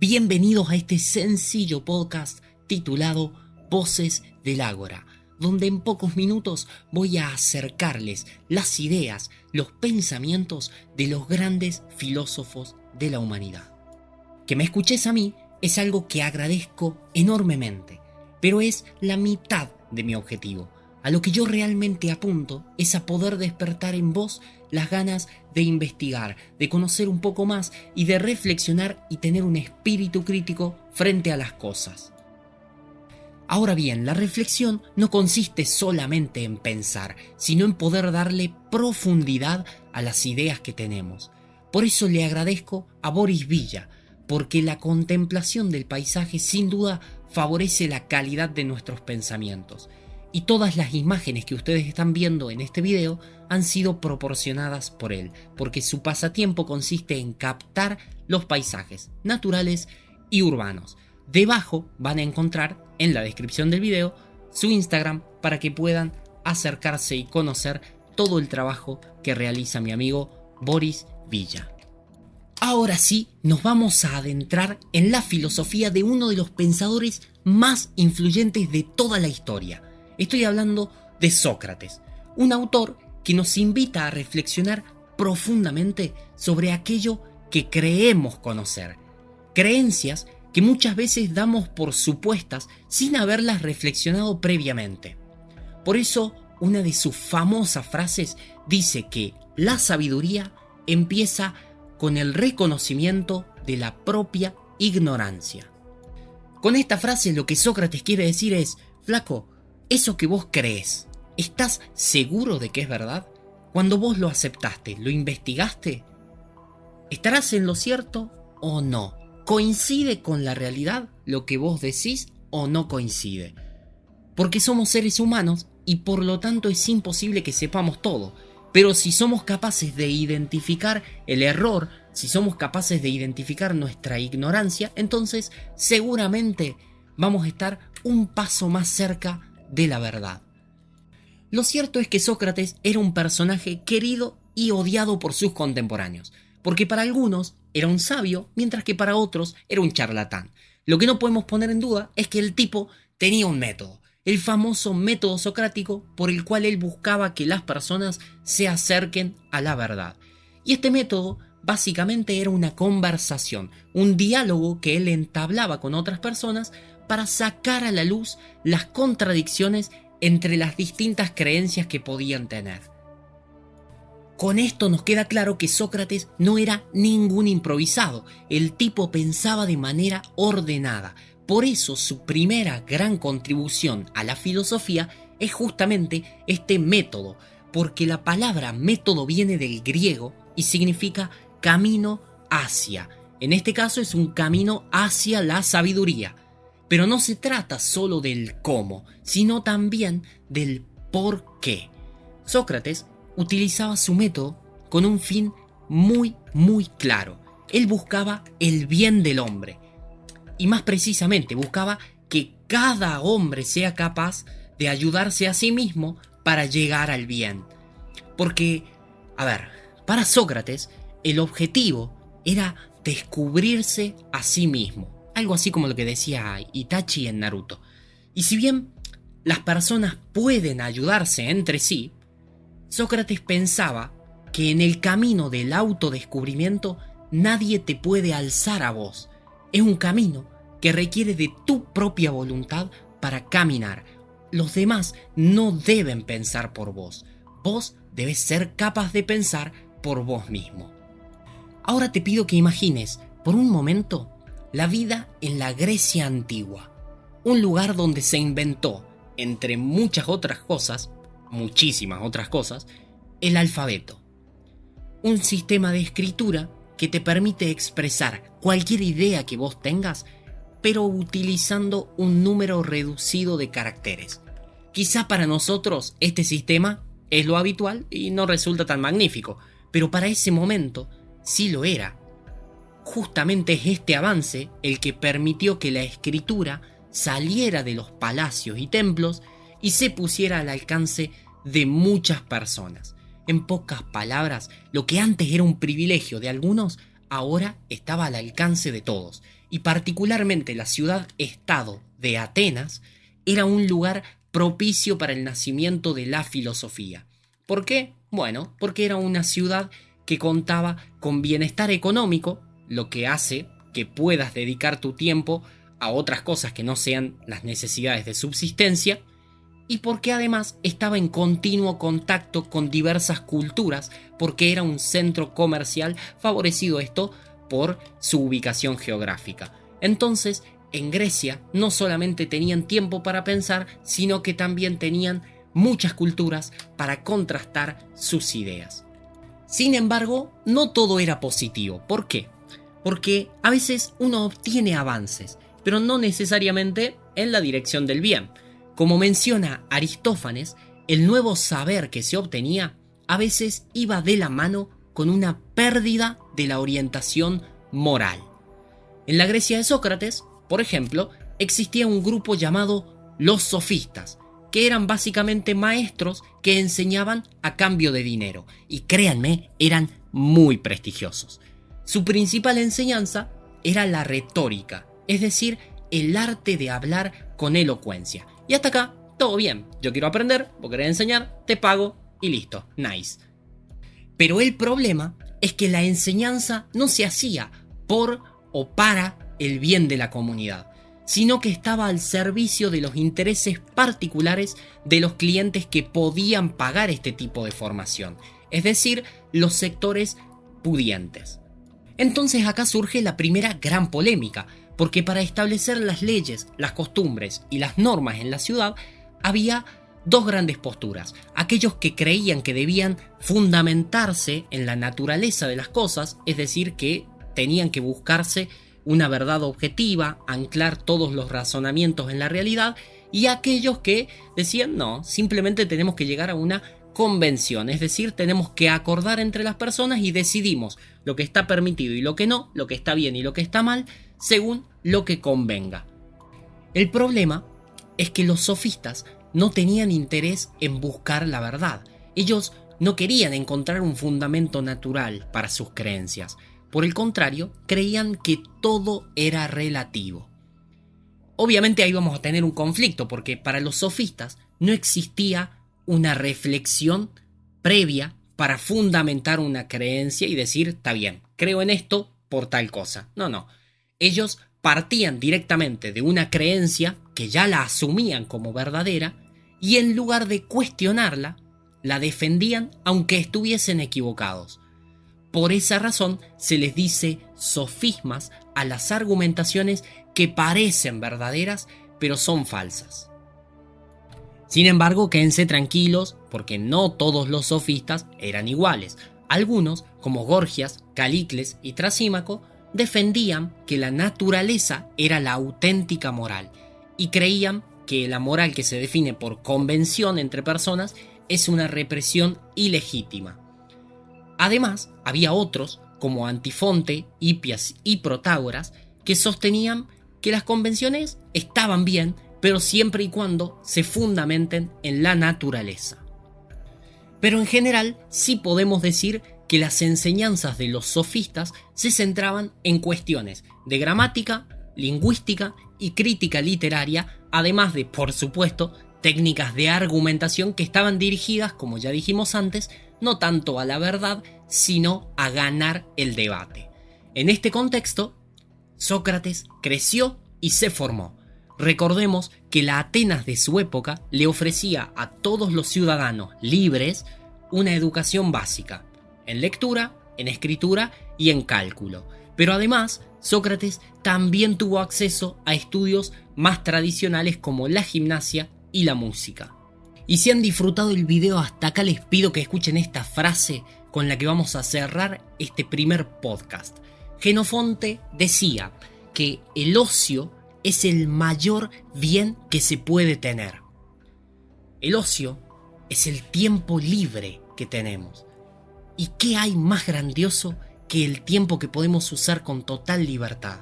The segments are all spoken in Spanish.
Bienvenidos a este sencillo podcast titulado Voces del Ágora, donde en pocos minutos voy a acercarles las ideas, los pensamientos de los grandes filósofos de la humanidad. Que me escuches a mí es algo que agradezco enormemente, pero es la mitad de mi objetivo. A lo que yo realmente apunto es a poder despertar en vos las ganas de investigar, de conocer un poco más y de reflexionar y tener un espíritu crítico frente a las cosas. Ahora bien, la reflexión no consiste solamente en pensar, sino en poder darle profundidad a las ideas que tenemos. Por eso le agradezco a Boris Vian, porque la contemplación del paisaje sin duda favorece la calidad de nuestros pensamientos. Y todas las imágenes que ustedes están viendo en este video han sido proporcionadas por él, porque su pasatiempo consiste en captar los paisajes naturales y urbanos. Debajo van a encontrar en la descripción del video su Instagram para que puedan acercarse y conocer todo el trabajo que realiza mi amigo Boris Vian. Ahora sí, nos vamos a adentrar en la filosofía de uno de los pensadores más influyentes de toda la historia. Estoy hablando de Sócrates, un autor que nos invita a reflexionar profundamente sobre aquello que creemos conocer, creencias que muchas veces damos por supuestas sin haberlas reflexionado previamente. Por eso, una de sus famosas frases dice que la sabiduría empieza con el reconocimiento de la propia ignorancia. Con esta frase lo que Sócrates quiere decir es: flaco, eso que vos crees, ¿estás seguro de que es verdad? Cuando vos lo aceptaste, ¿lo investigaste? ¿Estarás en lo cierto o no? ¿Coincide con la realidad lo que vos decís o no coincide? Porque somos seres humanos y por lo tanto es imposible que sepamos todo. Pero si somos capaces de identificar el error, si somos capaces de identificar nuestra ignorancia, entonces seguramente vamos a estar un paso más cerca de la verdad. Lo cierto es que Sócrates era un personaje querido y odiado por sus contemporáneos, porque para algunos era un sabio, mientras que para otros era un charlatán. Lo que no podemos poner en duda es que el tipo tenía un método, el famoso método socrático por el cual él buscaba que las personas se acerquen a la verdad. Y este método básicamente era una conversación, un diálogo que él entablaba con otras personas para sacar a la luz las contradicciones entre las distintas creencias que podían tener. Con esto nos queda claro que Sócrates no era ningún improvisado, el tipo pensaba de manera ordenada. Por eso su primera gran contribución a la filosofía es justamente este método, porque la palabra método viene del griego y significa camino hacia. En este caso es un camino hacia la sabiduría. Pero no se trata solo del cómo, sino también del por qué. Sócrates utilizaba su método con un fin muy claro. Él buscaba el bien del hombre. Y más precisamente buscaba que cada hombre sea capaz de ayudarse a sí mismo para llegar al bien. Porque, para Sócrates el objetivo era descubrirse a sí mismo. Algo así como lo que decía Itachi en Naruto. Y si bien las personas pueden ayudarse entre sí, Sócrates pensaba que en el camino del autodescubrimiento nadie te puede alzar a vos. Es un camino que requiere de tu propia voluntad para caminar. Los demás no deben pensar por vos. Vos debes ser capaz de pensar por vos mismo. Ahora te pido que imagines por un momento la vida en la Grecia antigua, un lugar donde se inventó, entre muchas otras cosas, muchísimas otras cosas, el alfabeto. Un sistema de escritura que te permite expresar cualquier idea que vos tengas, pero utilizando un número reducido de caracteres. Quizá para nosotros este sistema es lo habitual y no resulta tan magnífico, pero para ese momento sí lo era. Justamente es este avance el que permitió que la escritura saliera de los palacios y templos y se pusiera al alcance de muchas personas. En pocas palabras, lo que antes era un privilegio de algunos, ahora estaba al alcance de todos, y particularmente la ciudad-estado de Atenas era un lugar propicio para el nacimiento de la filosofía. ¿Por qué? Bueno, porque era una ciudad que contaba con bienestar económico, lo que hace que puedas dedicar tu tiempo a otras cosas que no sean las necesidades de subsistencia, y porque además estaba en continuo contacto con diversas culturas, porque era un centro comercial, favorecido esto por su ubicación geográfica. Entonces, en Grecia no solamente tenían tiempo para pensar, sino que también tenían muchas culturas para contrastar sus ideas. Sin embargo, no todo era positivo. ¿Por qué? Porque a veces uno obtiene avances, pero no necesariamente en la dirección del bien. Como menciona Aristófanes, el nuevo saber que se obtenía a veces iba de la mano con una pérdida de la orientación moral. En la Grecia de Sócrates, por ejemplo, existía un grupo llamado los sofistas, que eran básicamente maestros que enseñaban a cambio de dinero, y créanme, eran muy prestigiosos. Su principal enseñanza era la retórica, es decir, el arte de hablar con elocuencia. Y hasta acá, todo bien. Yo quiero aprender, vos querés enseñar, te pago y listo, nice. Pero el problema es que la enseñanza no se hacía por o para el bien de la comunidad, sino que estaba al servicio de los intereses particulares de los clientes que podían pagar este tipo de formación, es decir, los sectores pudientes. Entonces acá surge la primera gran polémica, porque para establecer las leyes, las costumbres y las normas en la ciudad había dos grandes posturas: aquellos que creían que debían fundamentarse en la naturaleza de las cosas, es decir, que tenían que buscarse una verdad objetiva, anclar todos los razonamientos en la realidad, y aquellos que decían no, simplemente tenemos que llegar a una convención, es decir, tenemos que acordar entre las personas y decidimos lo que está permitido y lo que no, lo que está bien y lo que está mal, según lo que convenga. El problema es que los sofistas no tenían interés en buscar la verdad. Ellos no querían encontrar un fundamento natural para sus creencias. Por el contrario, creían que todo era relativo. Obviamente ahí vamos a tener un conflicto, porque para los sofistas no existía una reflexión previa para fundamentar una creencia y decir, está bien, creo en esto por tal cosa. No. Ellos partían directamente de una creencia que ya la asumían como verdadera y en lugar de cuestionarla, la defendían aunque estuviesen equivocados. Por esa razón se les dice sofismas a las argumentaciones que parecen verdaderas pero son falsas. Sin embargo, quédense tranquilos porque no todos los sofistas eran iguales. Algunos, como Gorgias, Calícles y Trasímaco, defendían que la naturaleza era la auténtica moral y creían que la moral que se define por convención entre personas es una represión ilegítima. Además, había otros, como Antifonte, Hipias y Protágoras, que sostenían que las convenciones estaban bien, pero siempre y cuando se fundamenten en la naturaleza. Pero en general sí podemos decir que las enseñanzas de los sofistas se centraban en cuestiones de gramática, lingüística y crítica literaria, además de, por supuesto, técnicas de argumentación que estaban dirigidas, como ya dijimos antes, no tanto a la verdad, sino a ganar el debate. En este contexto, Sócrates creció y se formó. Recordemos que la Atenas de su época le ofrecía a todos los ciudadanos libres una educación básica, en lectura, en escritura y en cálculo. Pero además, Sócrates también tuvo acceso a estudios más tradicionales como la gimnasia y la música. Y si han disfrutado el video hasta acá, les pido que escuchen esta frase con la que vamos a cerrar este primer podcast. Jenofonte decía que el ocio es el mayor bien que se puede tener. El ocio es el tiempo libre que tenemos. ¿Y qué hay más grandioso que el tiempo que podemos usar con total libertad?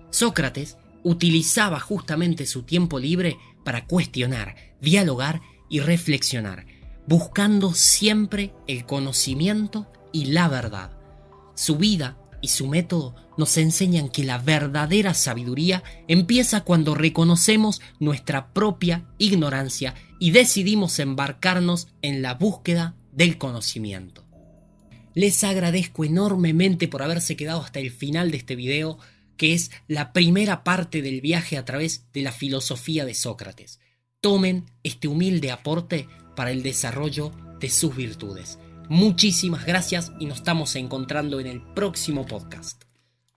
Sócrates utilizaba justamente su tiempo libre para cuestionar, dialogar y reflexionar, buscando siempre el conocimiento y la verdad. Su vida y su método nos enseñan que la verdadera sabiduría empieza cuando reconocemos nuestra propia ignorancia y decidimos embarcarnos en la búsqueda del conocimiento. Les agradezco enormemente por haberse quedado hasta el final de este video, que es la primera parte del viaje a través de la filosofía de Sócrates. Tomen este humilde aporte para el desarrollo de sus virtudes. Muchísimas gracias y nos estamos encontrando en el próximo podcast.